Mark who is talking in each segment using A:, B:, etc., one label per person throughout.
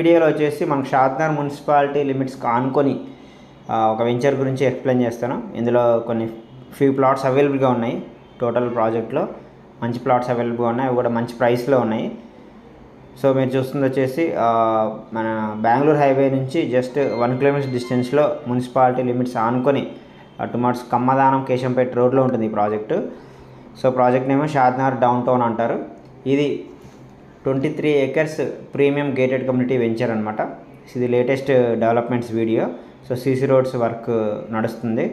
A: వీడియోలో వచ్చేసి మనకు షాద్నగర్ మున్సిపాలిటీ లిమిట్స్ ఆనుకొని ఒక వెంచర్ గురించి ఎక్స్ప్లెయిన్ చేస్తాను. ఇందులో కొన్ని ఫ్యూ ప్లాట్స్ అవైలబుల్గా ఉన్నాయి. టోటల్ ప్రాజెక్ట్లో మంచి ప్లాట్స్ అవైలబుల్గా ఉన్నాయి, అవి కూడా మంచి ప్రైస్లో ఉన్నాయి. సో మీరు చూస్తుంది వచ్చేసి మన బెంగళూరు హైవే నుంచి జస్ట్ 1 కిలోమీటర్ డిస్టెన్స్లో మున్సిపాలిటీ లిమిట్స్ ఆనుకొని టుమాట్స్ కమ్మదానం కేశంపేట రోడ్లో ఉంటుంది ఈ ప్రాజెక్టు. సో ప్రాజెక్ట్ నేమో షాద్నగర్ డౌన్ టౌన్ అంటారు. ఇది 23 acres premium gated community venture అనమాట. ఇది latest developments video. So CC roads work నడుస్తుంది,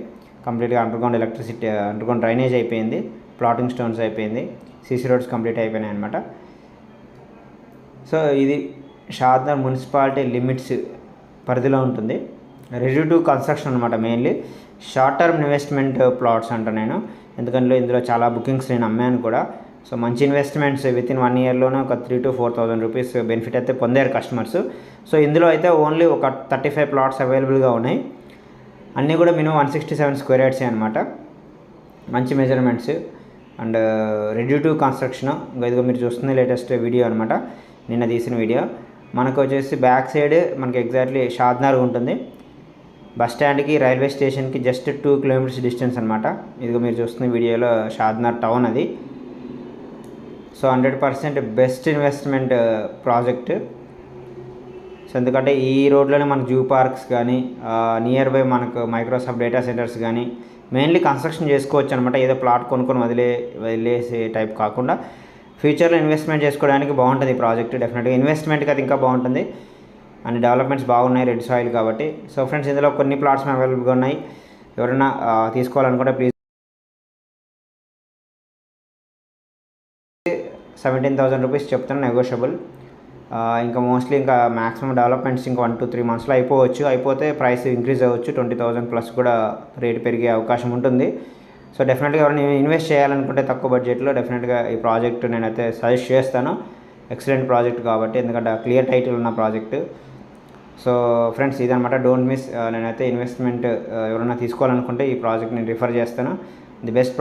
A: కంప్లీట్గా అండర్గ్రౌండ్ ఎలక్ట్రిసిటీ, అండర్గ్రౌండ్ డ్రైనేజ్ అయిపోయింది, ప్లాటింగ్ స్టోన్స్ అయిపోయింది, సీసీ రోడ్స్ కంప్లీట్ అయిపోయినాయి అనమాట. సో ఇది షాద్నగర్ మున్సిపాలిటీ లిమిట్స్ పరిధిలో ఉంటుంది. రెడీ టు కన్స్ట్రక్షన్ అనమాట. Mainly short term investment plots అంట నేను, ఎందుకంటే ఇందులో చాలా బుకింగ్స్ నేను అమ్మాను కూడా. సో మంచి ఇన్వెస్ట్మెంట్స్ వితిన్ 1 yearలోనే ఒక 3,000 to 4,000 రూపీస్ బెనిఫిట్ అయితే పొందారు కస్టమర్స్. సో ఇందులో అయితే ఓన్లీ ఒక 35 ప్లాట్స్ అవైలబుల్గా ఉన్నాయి. అన్నీ కూడా మినిమం 167 square yards అనమాట. మంచి measurements and ready to construction. ఇదిగో మీరు చూస్తుంది లేటెస్ట్ వీడియో అనమాట, నిన్న తీసిన వీడియో. మనకు వచ్చేసి బ్యాక్ సైడ్ మనకి ఎగ్జాక్ట్లీ షాద్నగర్ ఉంటుంది. బస్ స్టాండ్కి రైల్వే స్టేషన్కి జస్ట్ 2 kilometers డిస్టెన్స్ అనమాట. ఇదిగో మీరు చూస్తున్న వీడియోలో షాద్నగర్ టౌన్ అది. So 100% best investment project. So ఎందుకంటే ఈ రోడ్లోనే మనకు జూ పార్క్స్ కానీ, నియర్ బై మనకు మైక్రోసాఫ్ట్ డేటా సెంటర్స్ కానీ మెయిన్లీ కన్స్ట్రక్షన్ చేసుకోవచ్చు అనమాట. ఏదో ప్లాట్ కొనుక్కొని వదిలేసే టైప్ కాకుండా ఫ్యూచర్లో ఇన్వెస్ట్మెంట్ చేసుకోవడానికి బాగుంటుంది ఈ ప్రాజెక్ట్. డెఫినెట్గా ఇన్వెస్ట్మెంట్కి అది ఇంకా బాగుంటుంది అండ్ డెవలప్మెంట్స్ బాగున్నాయి, రెడ్ సాయిల్ కాబట్టి. సో ఫ్రెండ్స్, ఇందులో కొన్ని ప్లాట్స్ అవైలబుల్గా ఉన్నాయి. ఎవరైనా తీసుకోవాలనుకుంటే ప్లీజ్ 17,000 రూపీస్ చెప్తాను, నెగోషియబుల్. ఇంకా మోస్ట్లీ ఇంకా మ్యాక్సిమం డెవలప్మెంట్స్ ఇంకా 1 to 3 monthsలో అయిపోతే ప్రైస్ ఇంక్రీజ్ అవ్వచ్చు. 20,000 ప్లస్ కూడా రేటు పెరిగే అవకాశం ఉంటుంది. సో డెఫినెట్గా ఎవరైనా ఇన్వెస్ట్ చేయాలనుకుంటే తక్కువ బడ్జెట్లో డెఫినెట్గా ఈ ప్రాజెక్ట్ నేనైతే సజెస్ట్ చేస్తాను. ఎక్సలెంట్ ప్రాజెక్ట్ కాబట్టి, ఎందుకంటే క్లియర్ టైటిల్ ఉన్న ప్రాజెక్టు. సో ఫ్రెండ్స్, ఇదనమాట, డోంట్ మిస్. నేనైతే ఇన్వెస్ట్మెంట్ ఎవరైనా తీసుకోవాలనుకుంటే ఈ ప్రాజెక్ట్ నేను రిఫర్ చేస్తాను. The best